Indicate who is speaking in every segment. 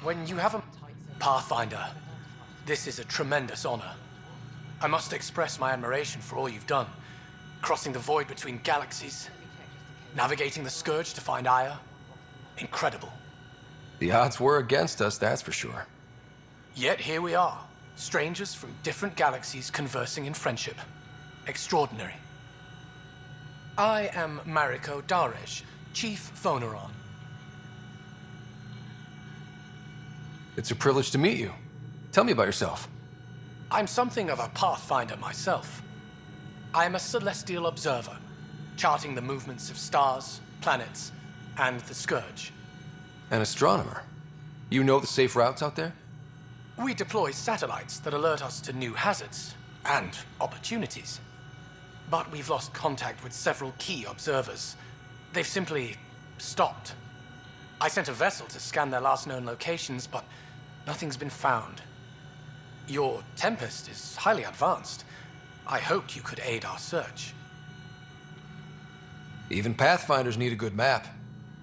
Speaker 1: When you have a Pathfinder, this is a tremendous honor. I must express my admiration for all you've done. Crossing the void between galaxies, navigating the Scourge to find Aya. Incredible.
Speaker 2: The odds were against us, that's for sure.
Speaker 1: Yet here we are, strangers from different galaxies conversing in friendship. Extraordinary. I am Mariko Daresh, Chief Phoneron.
Speaker 2: It's a privilege to meet you. Tell me about yourself.
Speaker 1: I'm something of a pathfinder myself. I am a celestial observer, charting the movements of stars, planets, and the Scourge.
Speaker 2: An astronomer. You know the safe routes out there?
Speaker 1: We deploy satellites that alert us to new hazards and opportunities. But we've lost contact with several key observers. They've simply stopped. I sent a vessel to scan their last known locations, but nothing's been found. Your Tempest is highly advanced. I hoped you could aid our search.
Speaker 2: Even Pathfinders need a good map.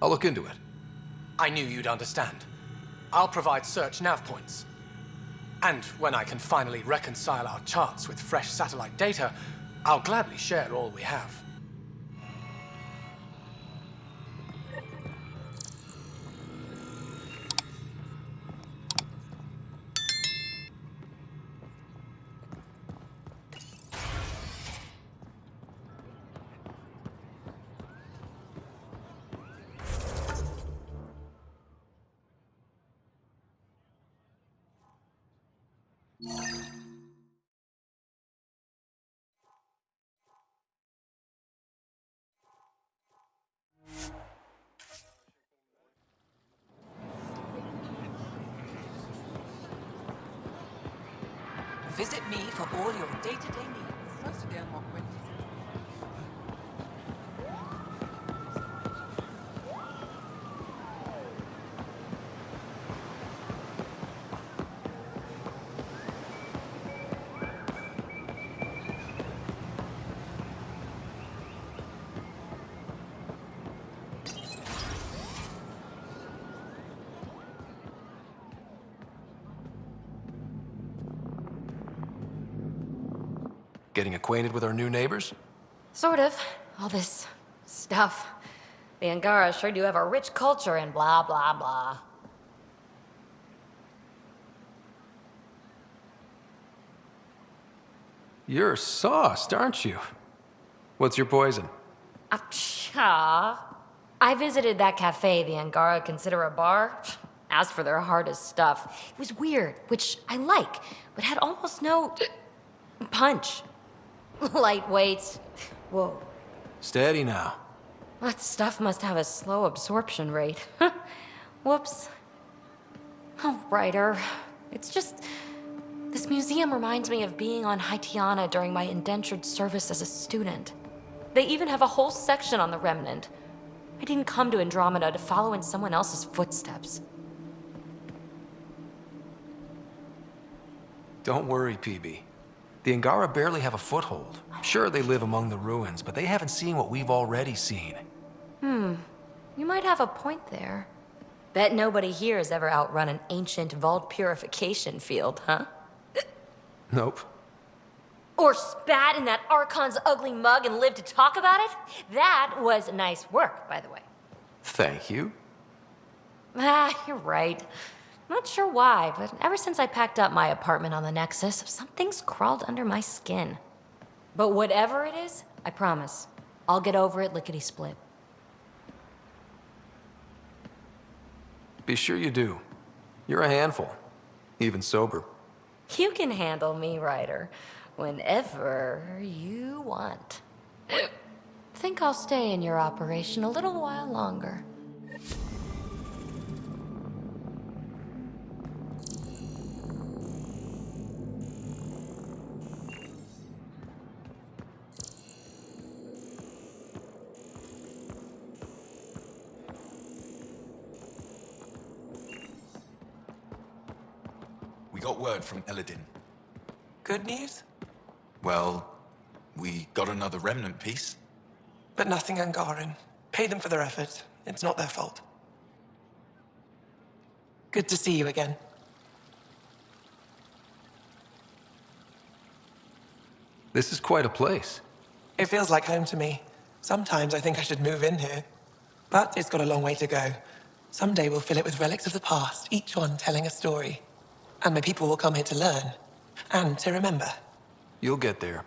Speaker 2: I'll look into it.
Speaker 1: I knew you'd understand. I'll provide search nav points. And when I can finally reconcile our charts with fresh satellite data, I'll gladly share all we have.
Speaker 3: Visit me for all your day-to-day needs. First again, what went
Speaker 2: Getting acquainted with our new neighbors?
Speaker 4: Sort of. All this stuff. The Angara sure do have a rich culture and blah, blah, blah.
Speaker 2: You're sauced, aren't you? What's your poison?
Speaker 4: I visited that cafe the Angara consider a bar. Asked for their hardest stuff. It was weird, which I like, but had almost no punch. Lightweight. Whoa.
Speaker 2: Steady now.
Speaker 4: That stuff must have a slow absorption rate. Whoops. Oh, writer. It's just... This museum reminds me of being on Haitiana during my indentured service as a student. They even have a whole section on the Remnant. I didn't come to Andromeda to follow in someone else's footsteps.
Speaker 2: Don't worry, PB. The Angara barely have a foothold. Sure, they live among the ruins, but they haven't seen what we've already seen.
Speaker 4: You might have a point there. Bet nobody here has ever outrun an ancient vault purification field, huh?
Speaker 2: Nope.
Speaker 4: Or spat in that Archon's ugly mug and lived to talk about it? That was nice work, by the way.
Speaker 2: Thank you.
Speaker 4: You're right. Not sure why, but ever since I packed up my apartment on the Nexus, something's crawled under my skin. But whatever it is, I promise, I'll get over it lickety-split.
Speaker 2: Be sure you do. You're a handful, even sober.
Speaker 4: You can handle me, Ryder, whenever you want. Think I'll stay in your operation a little while longer.
Speaker 5: We got word from Eladin.
Speaker 6: Good news?
Speaker 5: Well, we got another remnant piece.
Speaker 6: But nothing Angaran. Pay them for their effort. It's not their fault. Good to see you again.
Speaker 2: This is quite a place.
Speaker 6: It feels like home to me. Sometimes I think I should move in here. But it's got a long way to go. Someday we'll fill it with relics of the past, each one telling a story. And my people will come here to learn. And to remember.
Speaker 2: You'll get there.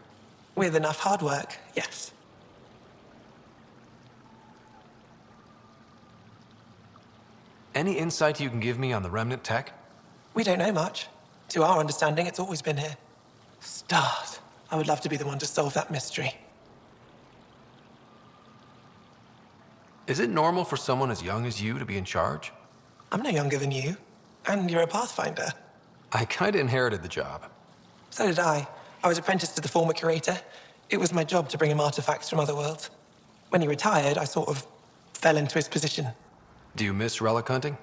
Speaker 6: With enough hard work, yes.
Speaker 2: Any insight you can give me on the remnant tech?
Speaker 6: We don't know much. To our understanding, it's always been here. Stars. I would love to be the one to solve that mystery.
Speaker 2: Is it normal for someone as young as you to be in charge?
Speaker 6: I'm no younger than you. And you're a Pathfinder.
Speaker 2: I kinda inherited the job.
Speaker 6: So did I. I was apprenticed to the former curator. It was my job to bring him artifacts from other worlds. When he retired, I sort of fell into his position.
Speaker 2: Do you miss relic hunting?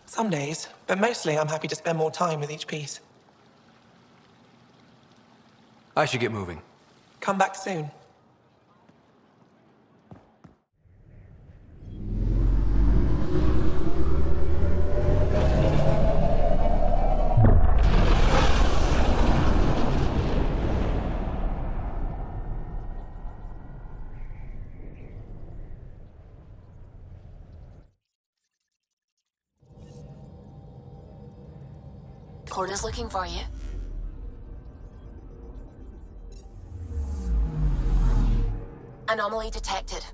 Speaker 6: Some days, but mostly I'm happy to spend more time with each piece.
Speaker 2: I should get moving.
Speaker 6: Come back soon.
Speaker 3: Porter's looking for you. Anomaly detected.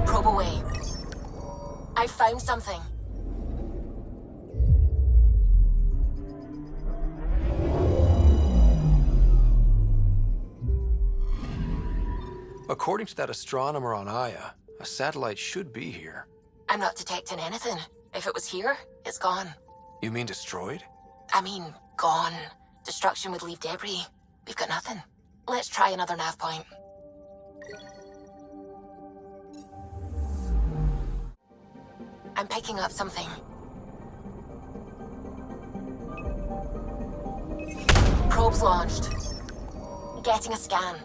Speaker 3: Probe away. I found something.
Speaker 2: According to that astronomer on Aya, a satellite should be here.
Speaker 3: I'm not detecting anything. If it was here, it's gone.
Speaker 2: You mean destroyed?
Speaker 3: I mean, gone. Destruction would leave debris. We've got nothing. Let's try another nav point. I'm picking up something. Probes launched. Getting a scan.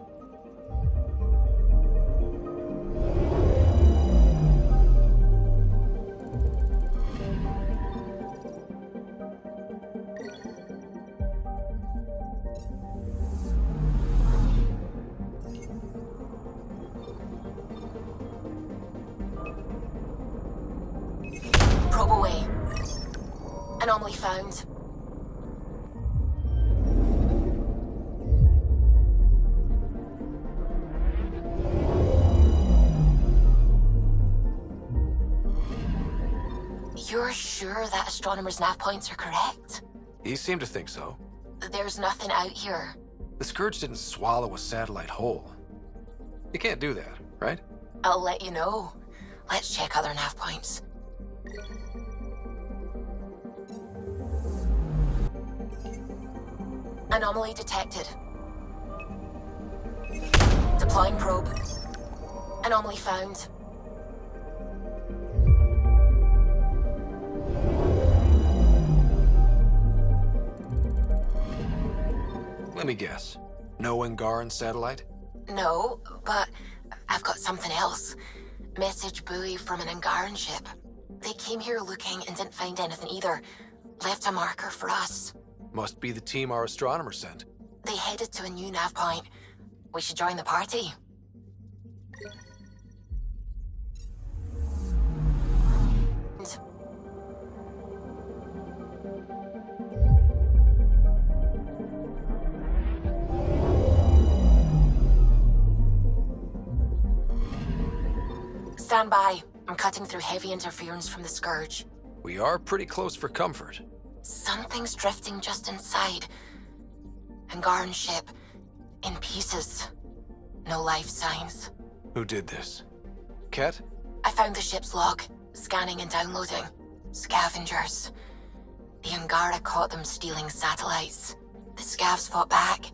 Speaker 3: Probe away. Anomaly found. You're sure that astronomer's nav points are correct?
Speaker 2: He seemed to think so.
Speaker 3: There's nothing out here.
Speaker 2: The Scourge didn't swallow a satellite whole. You can't do that, right?
Speaker 3: I'll let you know. Let's check other nav points. Anomaly detected. Deploying probe. Anomaly found.
Speaker 2: Let me guess. No Angaran satellite?
Speaker 3: No, but I've got something else. Message buoy from an Angaran ship. They came here looking and didn't find anything either. Left a marker for us.
Speaker 2: Must be the team our astronomer sent.
Speaker 3: They headed to a new nav point. We should join the party. Stand by. I'm cutting through heavy interference from the Scourge.
Speaker 2: We are pretty close for comfort.
Speaker 3: Something's drifting just inside. Angaran ship. In pieces. No life signs.
Speaker 2: Who did this? Ket?
Speaker 3: I found the ship's log. Scanning and downloading. Scavengers. The Angara caught them stealing satellites. The Scavs fought back,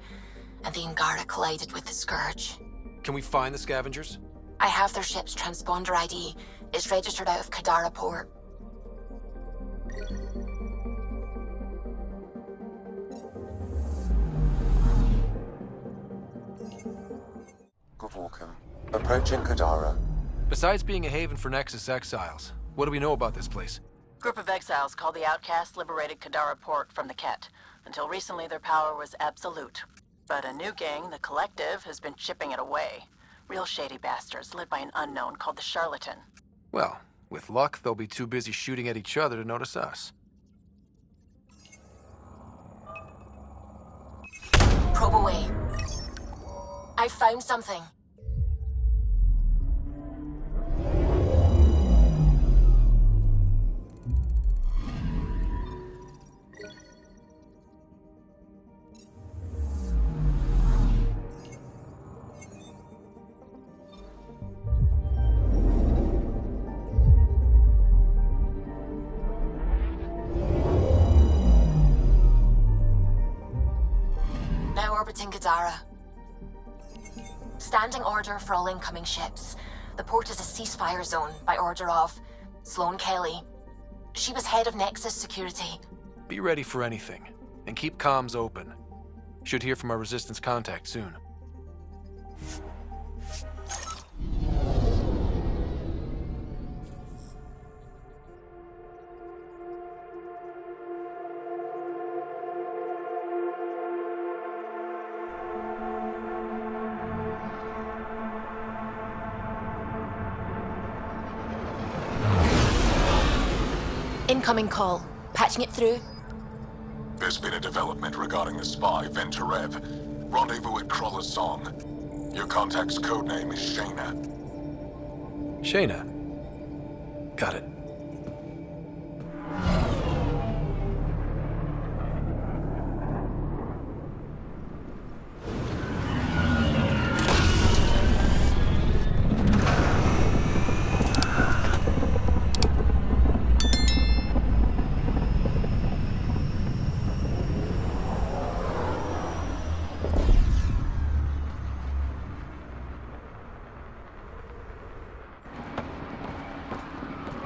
Speaker 3: and the Angara collided with the Scourge.
Speaker 2: Can we find the scavengers?
Speaker 3: I have their ship's transponder ID. It's registered out of Kadara port.
Speaker 7: Gavorkum. Approaching Kadara.
Speaker 2: Besides being a haven for Nexus exiles, what do we know about this place?
Speaker 8: Group of exiles called the Outcasts liberated Kadara port from the Ket. Until recently, their power was absolute. But a new gang, the Collective, has been chipping it away. Real shady bastards led by an unknown called the Charlatan.
Speaker 2: Well, with luck, they'll be too busy shooting at each other to notice us.
Speaker 3: Probe away. I found something. Now orbiting Kadara. Standing order for all incoming ships. The port is a ceasefire zone by order of Sloane Kelly. She was head of Nexus security.
Speaker 2: Be ready for anything, and keep comms open. Should hear from our Resistance contact soon.
Speaker 3: Incoming call. Patching it through.
Speaker 5: There's been a development regarding the spy, Venturev. Rendezvous at Crawler's Song. Your contact's codename is Shayna.
Speaker 2: Shayna. Got it.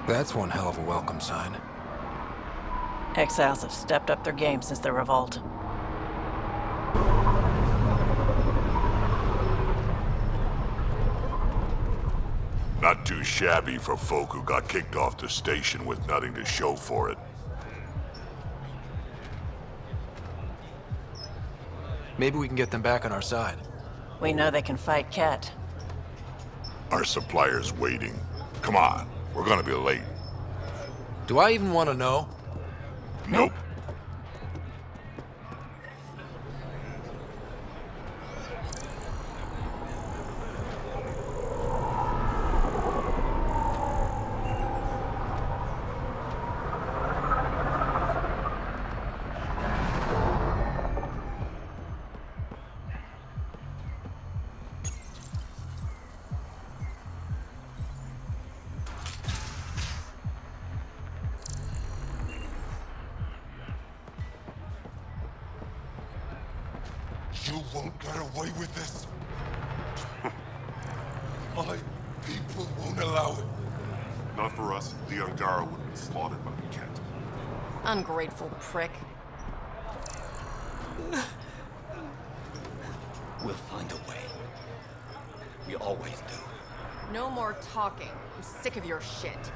Speaker 2: That's one hell of a welcome sign.
Speaker 8: Exiles have stepped up their game since the revolt.
Speaker 9: Not too shabby for folk who got kicked off the station with nothing to show for it.
Speaker 2: Maybe we can get them back on our side.
Speaker 8: We know they can fight Ket.
Speaker 9: Our supplier's waiting. Come on, we're gonna be late.
Speaker 2: Do I even want to know?
Speaker 9: Nope.
Speaker 10: You won't get away with this. My people won't allow it.
Speaker 9: Not for us. The Angara would have been slaughtered by the Ket.
Speaker 4: Ungrateful prick.
Speaker 10: We'll find a way. We always do.
Speaker 4: No more talking. I'm sick of your shit.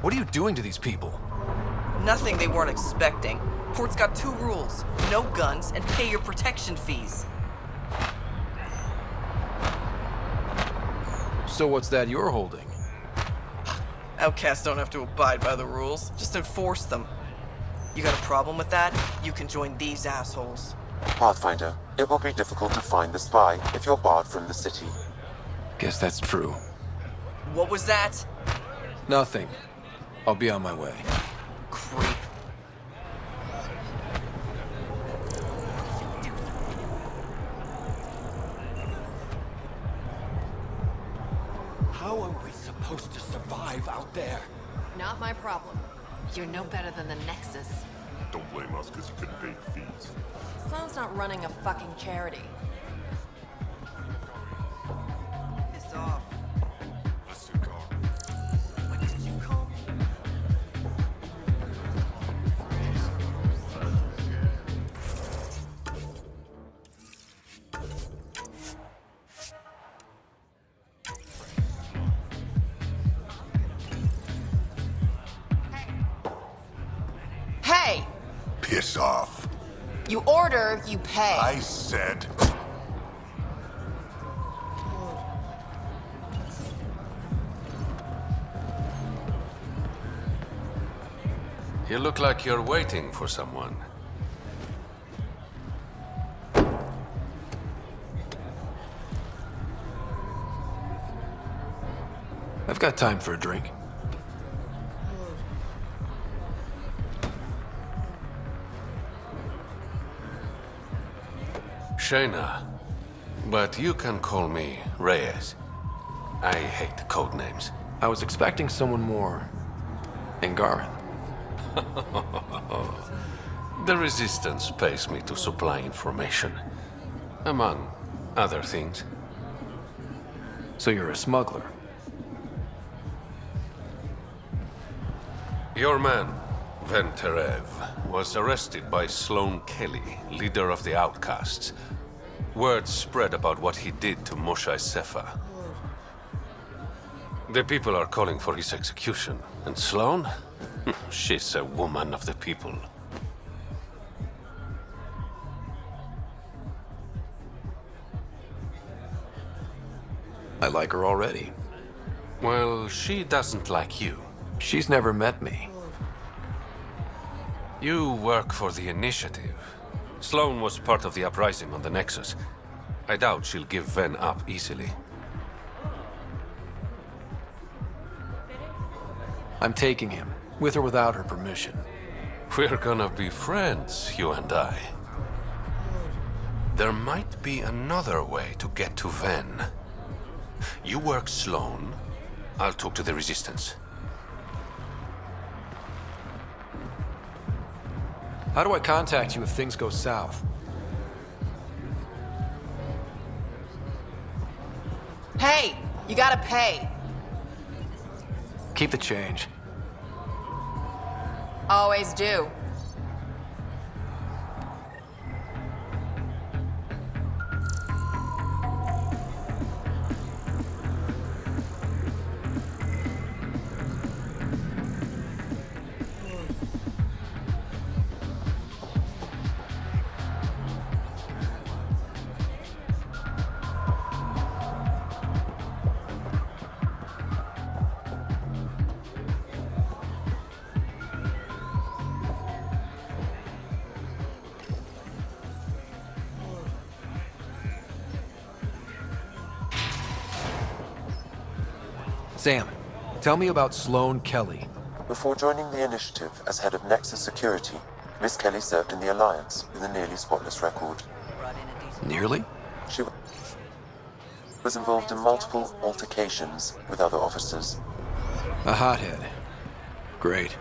Speaker 2: What are you doing to these people?
Speaker 11: Nothing they weren't expecting. Port's got 2 rules. No guns, and pay your protection fees.
Speaker 2: So what's that you're holding?
Speaker 11: Outcasts don't have to abide by the rules. Just enforce them. You got a problem with that? You can join these assholes.
Speaker 7: Pathfinder, it will be difficult to find the spy if you're barred from the city.
Speaker 2: Guess that's true.
Speaker 11: What was that?
Speaker 2: Nothing. I'll be on my way.
Speaker 11: Creep.
Speaker 10: How are we supposed to survive out there?
Speaker 4: Not my problem. You're no better than the Nexus.
Speaker 9: Don't blame us because you couldn't pay your fees.
Speaker 4: Sloane's not running a fucking charity.
Speaker 11: Piss off.
Speaker 10: A cigar. What did you
Speaker 9: Piss off.
Speaker 3: You order, you pay.
Speaker 9: I said...
Speaker 12: You look like you're waiting for someone.
Speaker 2: I've got time for a drink.
Speaker 12: Shayna, but you can call me Reyes. I hate code names.
Speaker 2: I was expecting someone more Angaran.
Speaker 12: The Resistance pays me to supply information, among other things.
Speaker 2: So you're a smuggler?
Speaker 12: Your man, Venterev, was arrested by Sloane Kelly, leader of the Outcasts. Word spread about what he did to Moshe Sefa. The people are calling for his execution. And Sloane? She's a woman of the people.
Speaker 2: I like her already.
Speaker 12: Well, she doesn't like you.
Speaker 2: She's never met me.
Speaker 12: You work for the Initiative. Sloane was part of the uprising on the Nexus. I doubt she'll give Ven up easily.
Speaker 2: I'm taking him, with or without her permission.
Speaker 12: We're gonna be friends, you and I. There might be another way to get to Ven. You work Sloane, I'll talk to the Resistance.
Speaker 2: How do I contact you if things go south?
Speaker 3: Hey, you gotta pay.
Speaker 2: Keep the change.
Speaker 3: Always do.
Speaker 2: Sam, tell me about Sloane Kelly.
Speaker 7: Before joining the Initiative as head of Nexus Security, Miss Kelly served in the Alliance with a nearly spotless record.
Speaker 2: Nearly?
Speaker 7: She was involved in multiple altercations with other officers.
Speaker 2: A hothead. Great.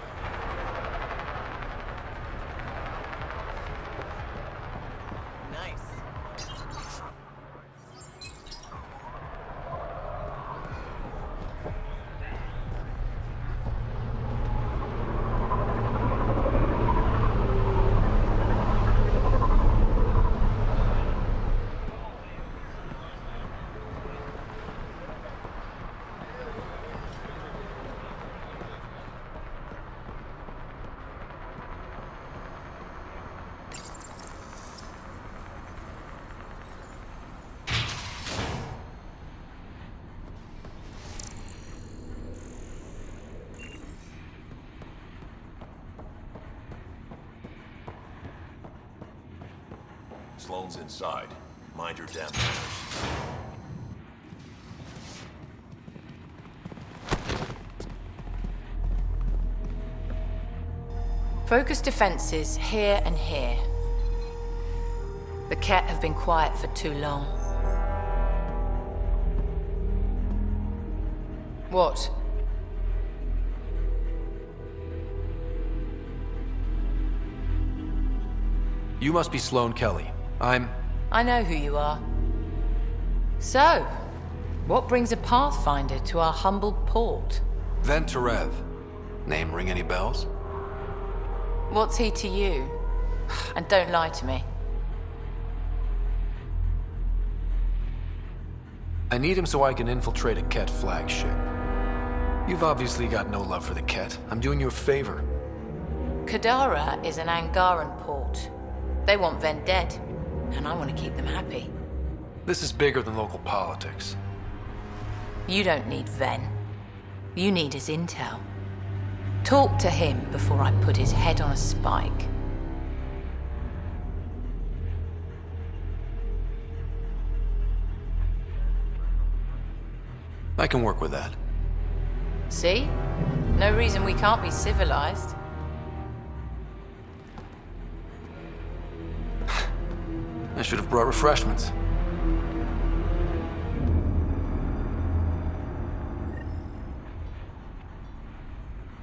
Speaker 10: Sloane's inside. Mind your damn manners.
Speaker 13: Focus defenses here and here. The Ket have been quiet for too long. What?
Speaker 2: You must be Sloane Kelly.
Speaker 13: I know who you are. So, what brings a Pathfinder to our humble port?
Speaker 2: Venterev. Name ring any bells?
Speaker 13: What's he to you? And don't lie to me.
Speaker 2: I need him so I can infiltrate a Ket flagship. You've obviously got no love for the Ket. I'm doing you a favor.
Speaker 13: Kadara is an Angaran port. They want Ven dead, and I want to keep them happy.
Speaker 2: This is bigger than local politics.
Speaker 13: You don't need Ven. You need his intel. Talk to him before I put his head on a spike.
Speaker 2: I can work with that.
Speaker 13: See? No reason we can't be civilized.
Speaker 2: I should have brought refreshments.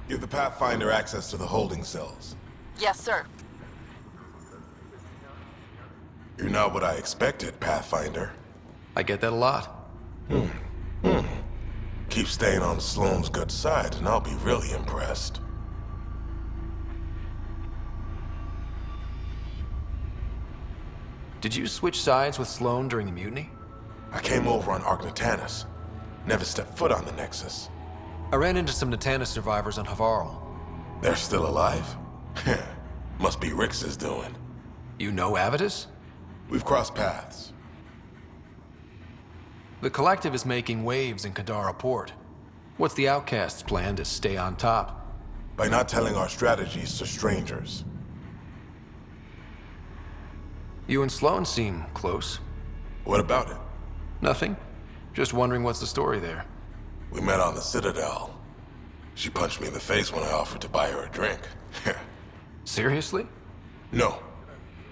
Speaker 14: Give the Pathfinder access to the holding cells.
Speaker 8: Yes, sir.
Speaker 14: You're not what I expected, Pathfinder.
Speaker 2: I get that a lot.
Speaker 14: Keep staying on Sloane's good side, and I'll be really impressed.
Speaker 2: Did you switch sides with Sloane during the mutiny?
Speaker 14: I came over on Argnatanus. Never stepped foot on the Nexus.
Speaker 2: I ran into some Natanus survivors on Havarl.
Speaker 14: They're still alive? Must be Rix's doing.
Speaker 2: You know Avitus?
Speaker 14: We've crossed paths.
Speaker 2: The Collective is making waves in Kadara Port. What's the Outcast's plan to stay on top?
Speaker 14: By not telling our strategies to strangers.
Speaker 2: You and Sloane seem close.
Speaker 14: What about it?
Speaker 2: Nothing. Just wondering what's the story there.
Speaker 14: We met on the Citadel. She punched me in the face when I offered to buy her a drink.
Speaker 2: Seriously?
Speaker 14: No.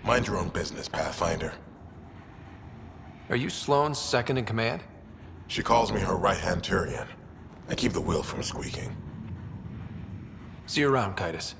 Speaker 14: Mind your own business, Pathfinder.
Speaker 2: Are you Sloane's second in command?
Speaker 14: She calls me her right-hand Turian. I keep the wheel from squeaking.
Speaker 2: See you around, Kitus.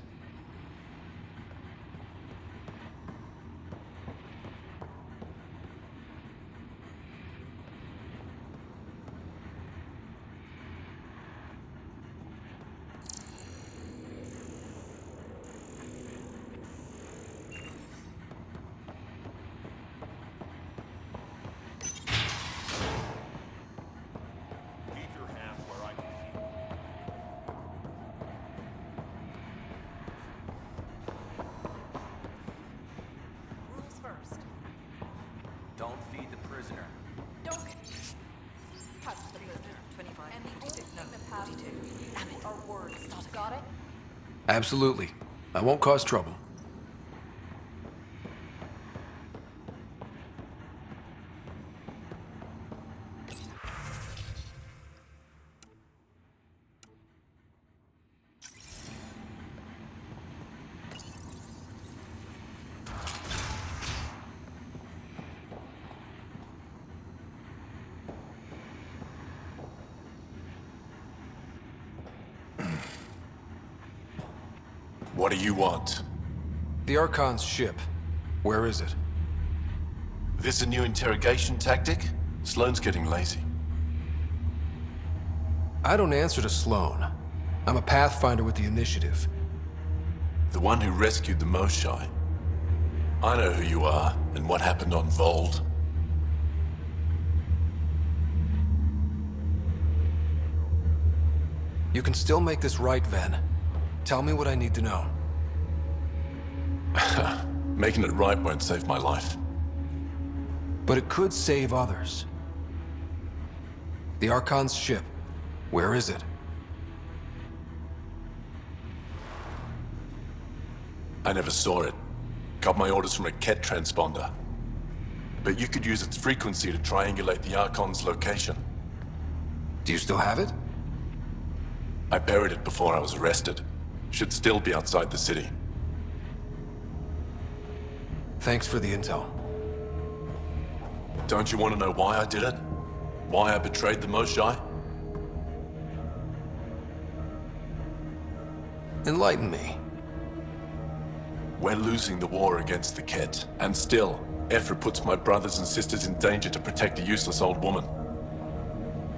Speaker 15: Don't feed the prisoner.
Speaker 16: Don't touch the prisoner. 25. And the only thing that passes are words. Got it?
Speaker 2: Absolutely. I won't cause trouble.
Speaker 14: What do you want?
Speaker 2: The Archon's ship. Where is it?
Speaker 17: This a new interrogation tactic? Sloane's getting lazy.
Speaker 2: I don't answer to Sloane. I'm a Pathfinder with the Initiative.
Speaker 17: The one who rescued the Moshai. I know who you are, and what happened on Vold.
Speaker 2: You can still make this right, Ven. Tell me what I need to know.
Speaker 17: Making it right won't save my life.
Speaker 2: But it could save others. The Archon's ship. Where is it?
Speaker 17: I never saw it. Got my orders from a Ket transponder. But you could use its frequency to triangulate the Archon's location.
Speaker 2: Do you still have it?
Speaker 17: I buried it before I was arrested. Should still be outside the city.
Speaker 2: Thanks for the intel.
Speaker 17: Don't you want to know why I did it? Why I betrayed the Moshai?
Speaker 2: Enlighten me.
Speaker 17: We're losing the war against the Ket, and still, Ephra puts my brothers and sisters in danger to protect a useless old woman.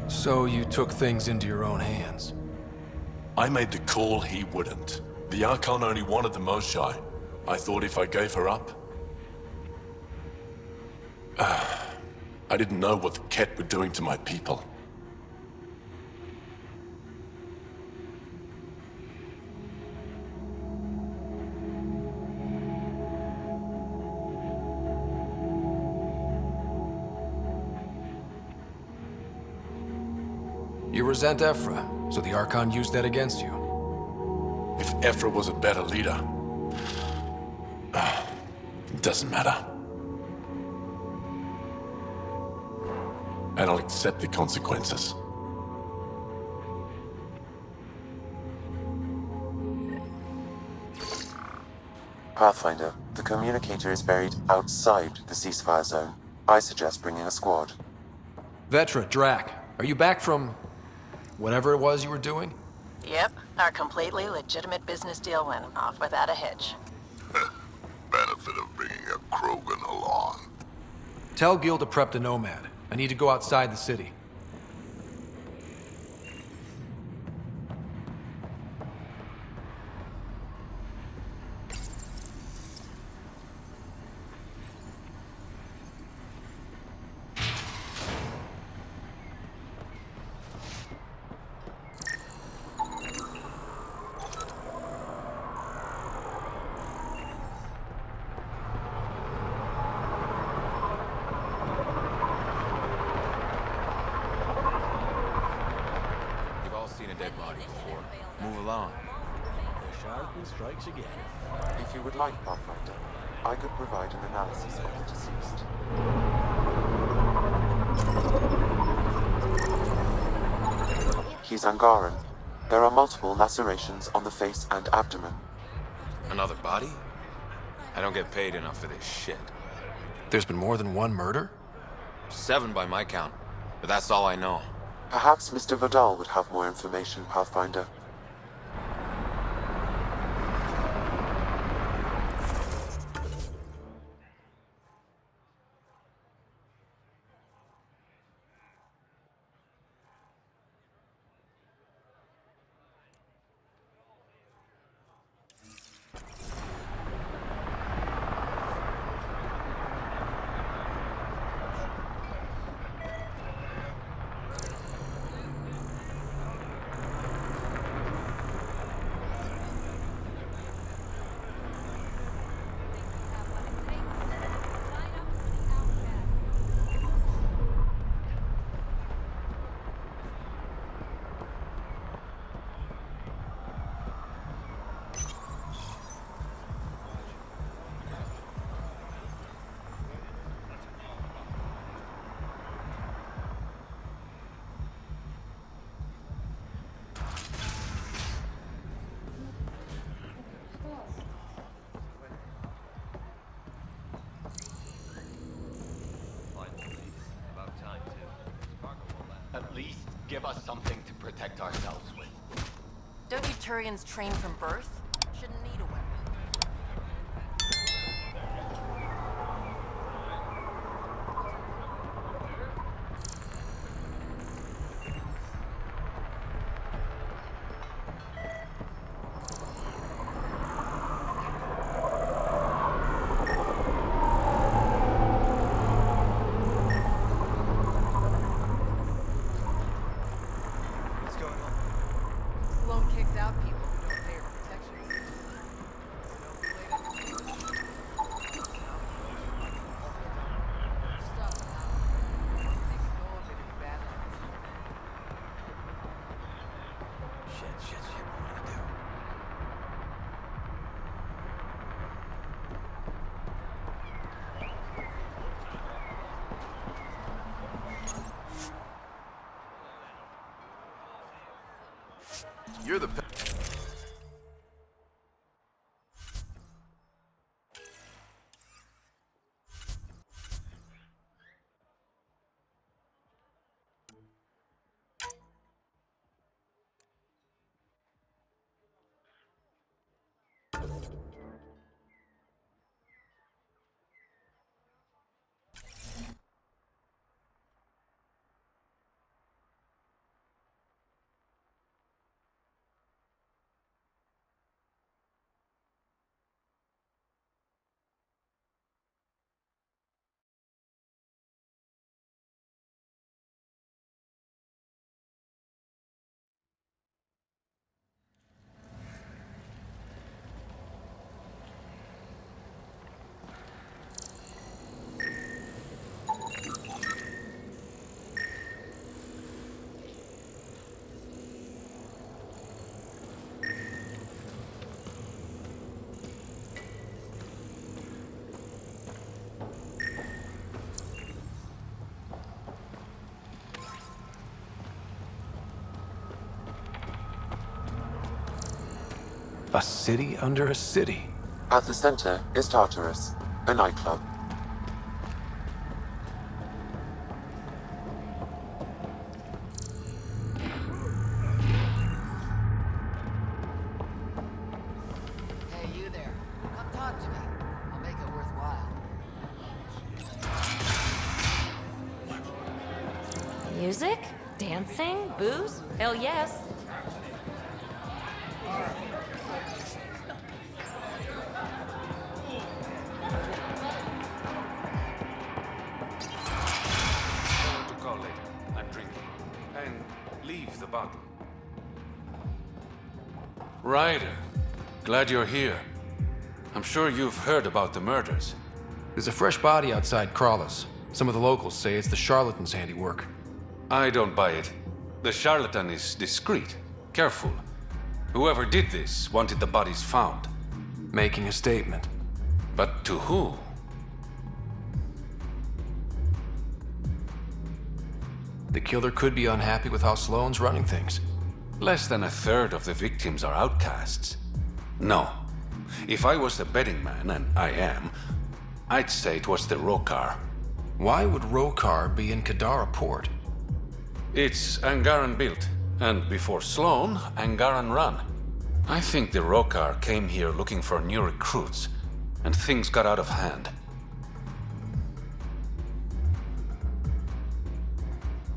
Speaker 2: So you took things into your own hands?
Speaker 17: I made the call he wouldn't. The Archon only wanted the Moshai. I thought if I gave her up... I didn't know what the Ket were doing to my people.
Speaker 2: You resent Ephra, so the Archon used that against you.
Speaker 17: If Ephra was a better leader, it doesn't matter. And I'll accept the consequences.
Speaker 7: Pathfinder, the communicator is buried outside the ceasefire zone. I suggest bringing a squad.
Speaker 2: Vetra, Drac, are you back from whatever it was you were doing?
Speaker 8: Yep, our completely legitimate business deal went off without a hitch.
Speaker 9: Benefit of bringing a Krogan along.
Speaker 2: Tell Gil to prep the Nomad. I need to go outside the city.
Speaker 10: Strikes again.
Speaker 7: If you would like, Pathfinder, I could provide an analysis of the deceased. He's Angaran. There are multiple lacerations on the face and abdomen.
Speaker 18: Another body? I don't get paid enough for this shit.
Speaker 2: There's been more than one murder?
Speaker 18: 7 by my count, but that's all I know.
Speaker 7: Perhaps Mr. Vidal would have more information, Pathfinder.
Speaker 15: At least give us something to protect ourselves with.
Speaker 16: Don't you Turians train from birth? Shouldn't need a weapon. Sloan kicks out people who don't pay her protection.
Speaker 10: Shit, what am I gonna do?
Speaker 2: You're the... A city under a city.
Speaker 7: At the center is Tartarus, a nightclub.
Speaker 19: Hey, you there. Come talk to me. I'll make it worthwhile.
Speaker 4: Music? Dancing? Booze? Hell yes.
Speaker 12: Someone to call later. I'm drinking. And leave the bottle. Ryder, glad you're here. I'm sure you've heard about the murders.
Speaker 2: There's a fresh body outside Crawlers. Some of the locals say it's the charlatan's handiwork.
Speaker 12: I don't buy it. The charlatan is discreet, careful. Whoever did this wanted the bodies found.
Speaker 2: Making a statement.
Speaker 12: But to who?
Speaker 2: The killer could be unhappy with how Sloane's running things.
Speaker 12: Less than a third of the victims are outcasts. No. If I was the betting man, and I am, I'd say it was the Rokar.
Speaker 2: Why would Rokar be in Kadara port?
Speaker 12: It's Angaran built, and before Sloane, Angaran run. I think the Rokar came here looking for new recruits, and things got out of hand.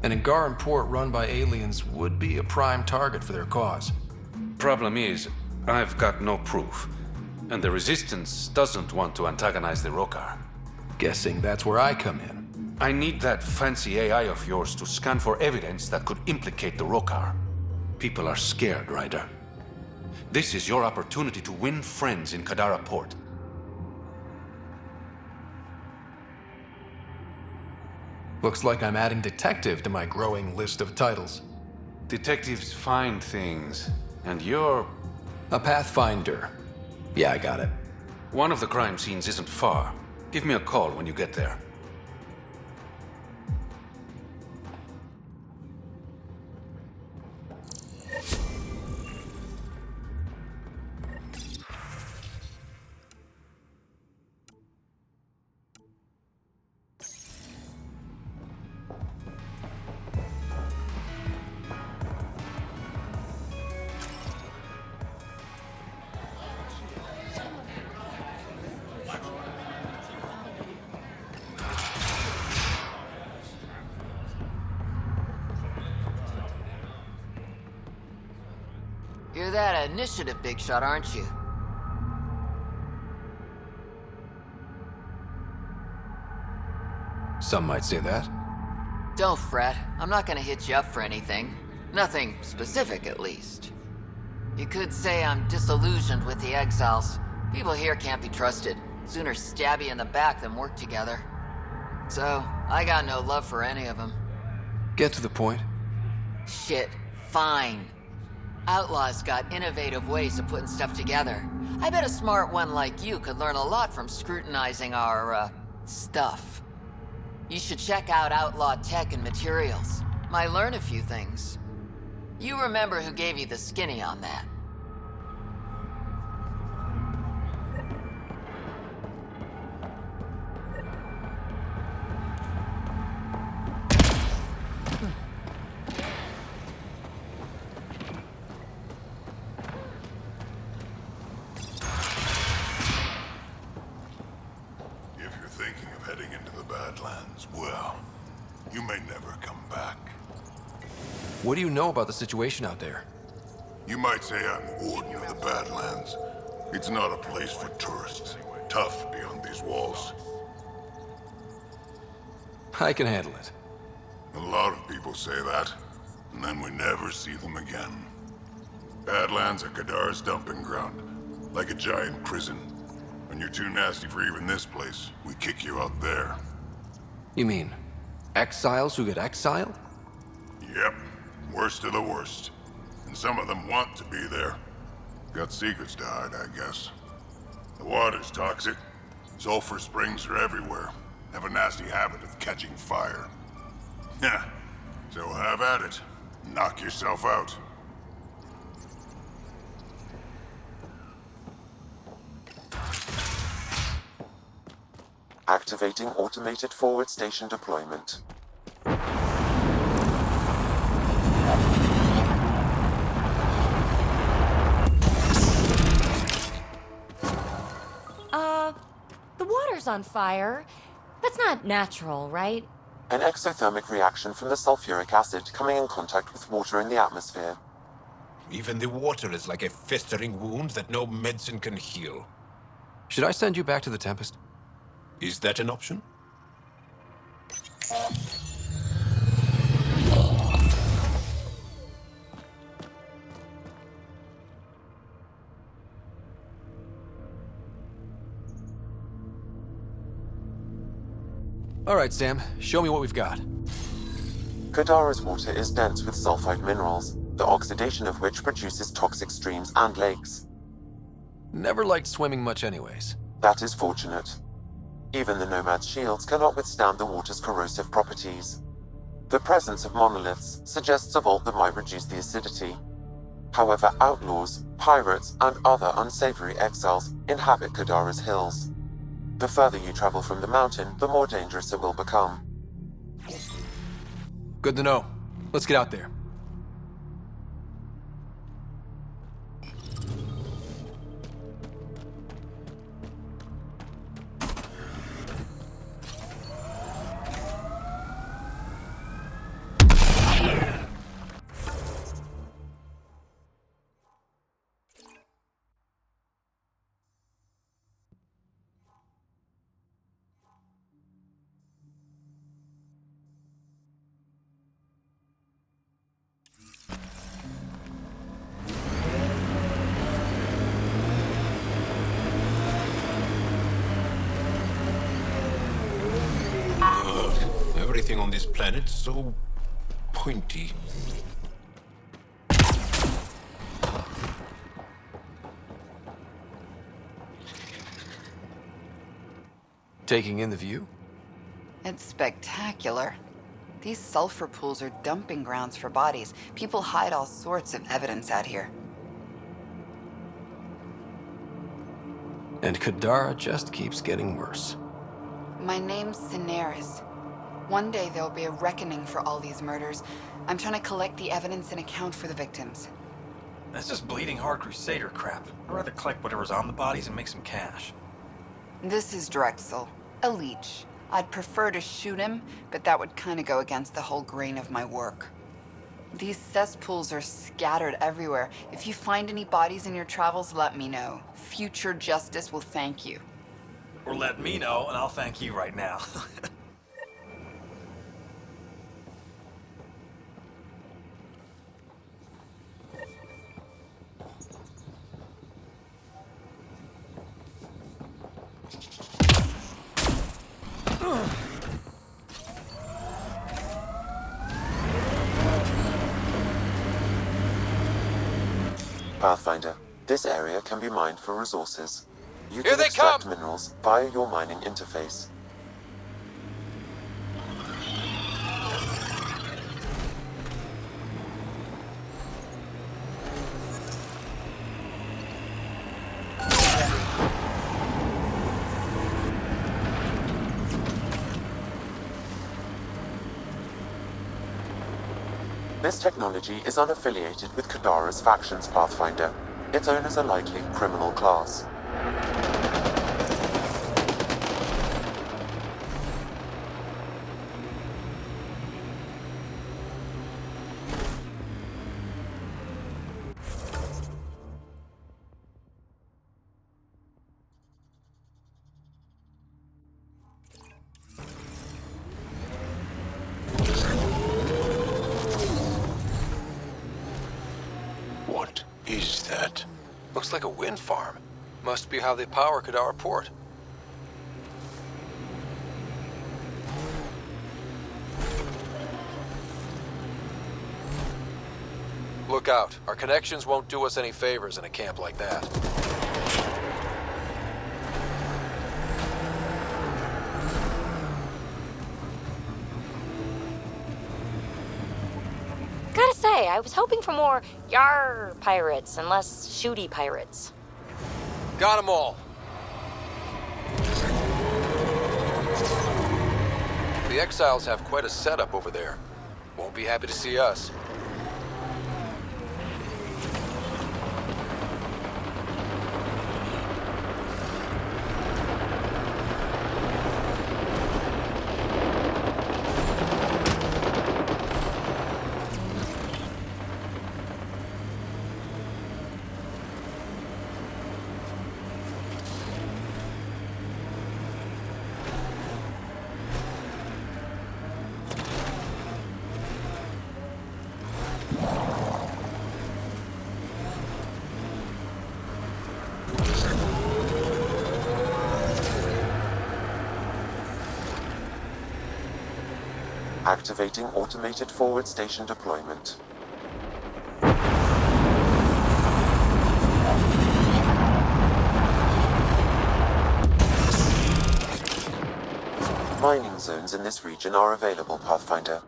Speaker 2: An Angaran port run by aliens would be a prime target for their cause.
Speaker 12: Problem is, I've got no proof, and the Resistance doesn't want to antagonize the Rokar.
Speaker 2: Guessing that's where I come in.
Speaker 12: I need that fancy AI of yours to scan for evidence that could implicate the Rokar. People are scared, Ryder. This is your opportunity to win friends in Kadara port.
Speaker 2: Looks like I'm adding detective to my growing list of titles.
Speaker 12: Detectives find things, and you're...
Speaker 2: a pathfinder. Yeah, I got it.
Speaker 12: One of the crime scenes isn't far. Give me a call when you get there.
Speaker 19: You're that initiative big shot, aren't you?
Speaker 2: Some might say that.
Speaker 19: Don't fret. I'm not gonna hit you up for anything. Nothing specific, at least. You could say I'm disillusioned with the exiles. People here can't be trusted. Sooner stab you in the back than work together. So, I got no love for any of them.
Speaker 2: Get to the point.
Speaker 19: Shit. Fine. Outlaws got innovative ways of putting stuff together. I bet a smart one like you could learn a lot from scrutinizing our, stuff. You should check out Outlaw Tech and Materials. Might learn a few things. You remember who gave you the skinny on that.
Speaker 2: What do you know about the situation out there?
Speaker 14: You might say I'm warden of the Badlands. It's not a place for tourists. Tough beyond these walls.
Speaker 2: I can handle it.
Speaker 14: A lot of people say that, and then we never see them again. Badlands are Kadara's dumping ground, like a giant prison. When you're too nasty for even this place, we kick you out there.
Speaker 2: You mean exiles who get exiled?
Speaker 14: Yep. Worst of the worst. And some of them want to be there. Got secrets to hide, I guess. The water's toxic. Sulfur springs are everywhere. Have a nasty habit of catching fire. Yeah. So have at it. Knock yourself out.
Speaker 7: Activating automated forward station deployment.
Speaker 4: The water's on fire. That's not natural, right?
Speaker 7: An exothermic reaction from the sulfuric acid coming in contact with water in the atmosphere.
Speaker 20: Even the water is like a festering wound that no medicine can heal.
Speaker 2: Should I send you back to the Tempest?
Speaker 20: Is that an option?
Speaker 2: All right, Sam. Show me what we've got.
Speaker 7: Kadara's water is dense with sulfide minerals, the oxidation of which produces toxic streams and lakes.
Speaker 2: Never liked swimming much anyways.
Speaker 7: That is fortunate. Even the Nomad's shields cannot withstand the water's corrosive properties. The presence of monoliths suggests a vault that might reduce the acidity. However, outlaws, pirates, and other unsavory exiles inhabit Kadara's hills. The further you travel from the mountain, the more dangerous it will become.
Speaker 2: Good to know. Let's get out there.
Speaker 20: Everything on this planet's so pointy.
Speaker 2: Taking in the view?
Speaker 21: It's spectacular. These sulfur pools are dumping grounds for bodies. People hide all sorts of evidence out here.
Speaker 2: And Kadara just keeps getting worse.
Speaker 21: My name's Cineris. One day there'll be a reckoning for all these murders. I'm trying to collect the evidence and account for the victims.
Speaker 22: That's just bleeding heart crusader crap. I'd rather collect whatever's on the bodies and make some cash.
Speaker 21: This is Drexel, a leech. I'd prefer to shoot him, but that would kind of go against the whole grain of my work. These cesspools are scattered everywhere. If you find any bodies in your travels, let me know. Future justice will thank you.
Speaker 22: Or let me know, and I'll thank you right now.
Speaker 7: Pathfinder, this area can be mined for resources. You
Speaker 2: Here
Speaker 7: can
Speaker 2: they
Speaker 7: extract
Speaker 2: come!
Speaker 7: minerals via your mining interface. This technology is unaffiliated with Kadara's factions, Pathfinder. Its owners are likely criminal class.
Speaker 20: What is that?
Speaker 2: Looks like a wind farm. Must be how they power Kadara Port. Look out. Our connections won't do us any favors in a camp like that.
Speaker 4: Gotta say, I was hoping for more yar pirates and less shooty pirates.
Speaker 2: Got 'em all. The exiles have quite a setup over there. Won't be happy to see us.
Speaker 7: Activating automated forward station deployment. Mining zones in this region are available, Pathfinder.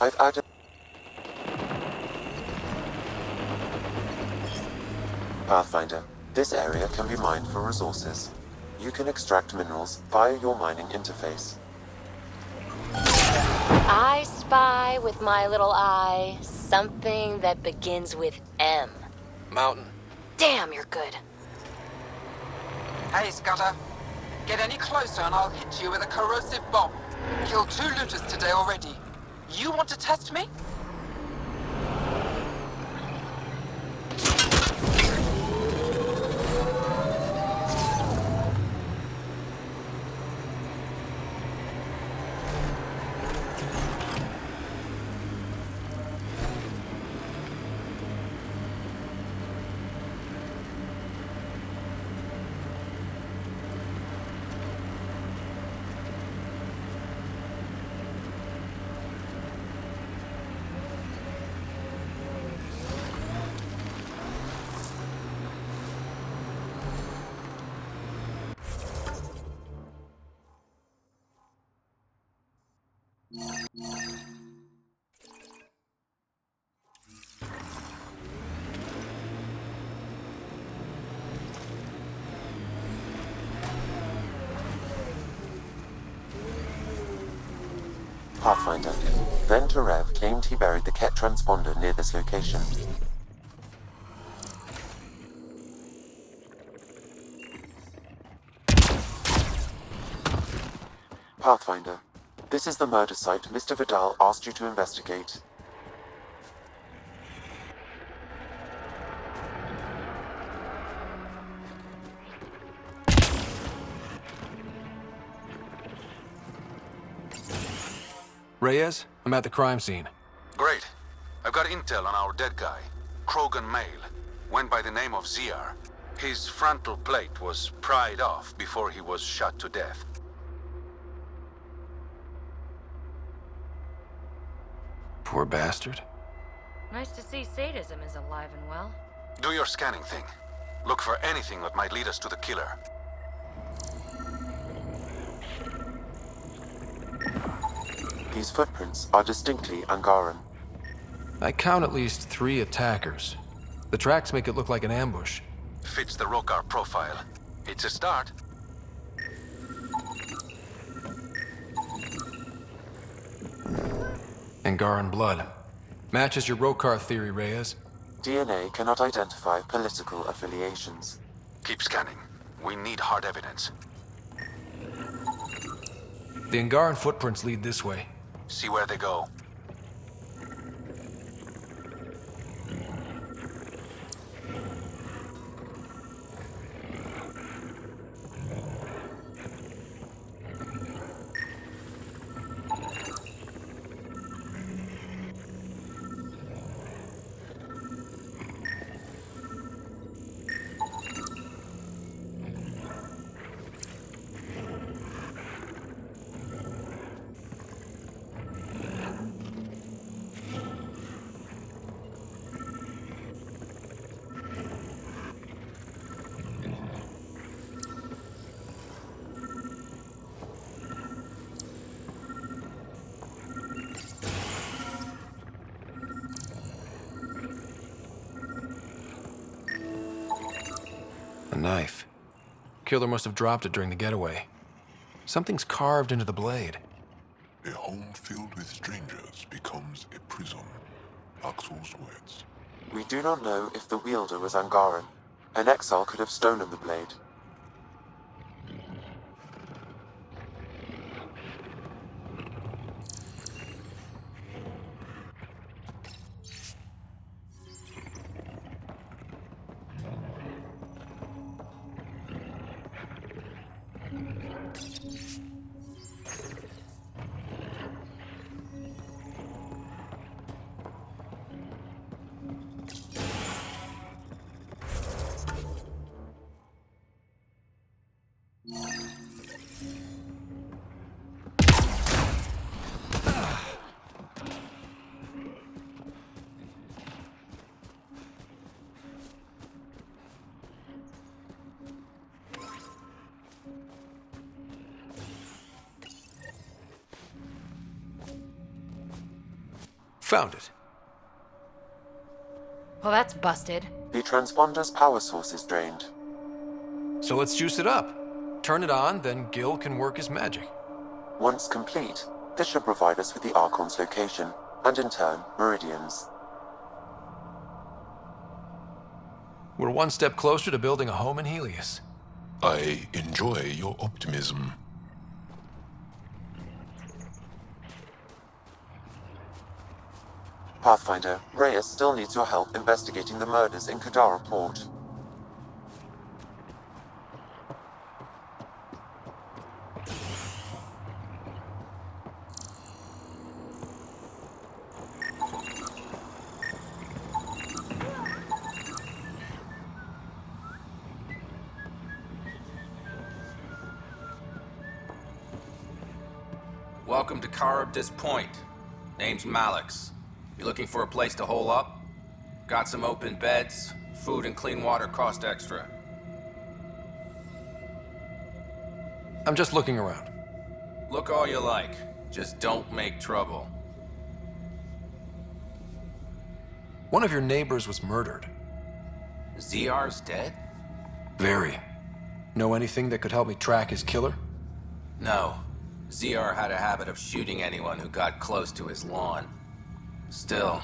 Speaker 7: I've added... Pathfinder, this area can be mined for resources. You can extract minerals via your mining interface.
Speaker 4: I spy with my little eye something that begins with M.
Speaker 2: Mountain.
Speaker 4: Damn, you're good.
Speaker 1: Hey, Scudder. Get any closer and I'll hit you with a corrosive bomb. Killed 2 looters today already. You want to test me?
Speaker 7: Pathfinder. Then Terev claimed he buried the Ket transponder near this location. Pathfinder. This is the murder site Mr. Vidal asked you to investigate.
Speaker 2: Reyes, I'm at the crime scene.
Speaker 12: Great. I've got intel on our dead guy. Krogan male. Went by the name of Ziar. His frontal plate was pried off before he was shot to death.
Speaker 2: Poor bastard.
Speaker 4: Nice to see sadism is alive and well.
Speaker 12: Do your scanning thing. Look for anything that might lead us to the killer.
Speaker 7: These footprints are distinctly Angaran.
Speaker 2: I count at least 3 attackers. The tracks make it look like an ambush.
Speaker 12: Fits the Rokar profile. It's a start.
Speaker 2: Angaran blood. Matches your Rokar theory, Reyes.
Speaker 7: DNA cannot identify political affiliations.
Speaker 12: Keep scanning. We need hard evidence.
Speaker 2: The Angaran footprints lead this way.
Speaker 12: See where they go.
Speaker 2: knife. Killer must have dropped it during the getaway. Something's carved into the blade.
Speaker 14: A home filled with strangers becomes a prison. Axel's words.
Speaker 7: We do not know if the wielder was Angaran. An exile could have stolen the blade.
Speaker 2: Found it.
Speaker 4: Well, that's busted.
Speaker 7: The transponder's power source is drained.
Speaker 2: So let's juice it up. Turn it on, then Gil can work his magic.
Speaker 7: Once complete, this should provide us with the Archon's location, and in turn, meridians.
Speaker 2: We're one step closer to building a home in Helios.
Speaker 14: I enjoy your optimism.
Speaker 7: Pathfinder, Reyes still needs your help investigating the murders in Kadara Port.
Speaker 18: Welcome to Charybdis Point. Name's Malix. You looking for a place to hole up? Got some open beds. Food and clean water cost extra.
Speaker 2: I'm just looking around.
Speaker 18: Look all you like. Just don't make trouble.
Speaker 2: One of your neighbors was murdered.
Speaker 18: ZR's dead?
Speaker 2: Very. Know anything that could help me track his killer?
Speaker 18: No. ZR had a habit of shooting anyone who got close to his lawn. Still,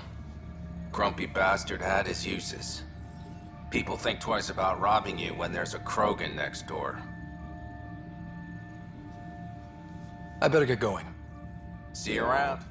Speaker 18: grumpy bastard had his uses. People think twice about robbing you when there's a Krogan next door.
Speaker 2: I better get going.
Speaker 18: See you around.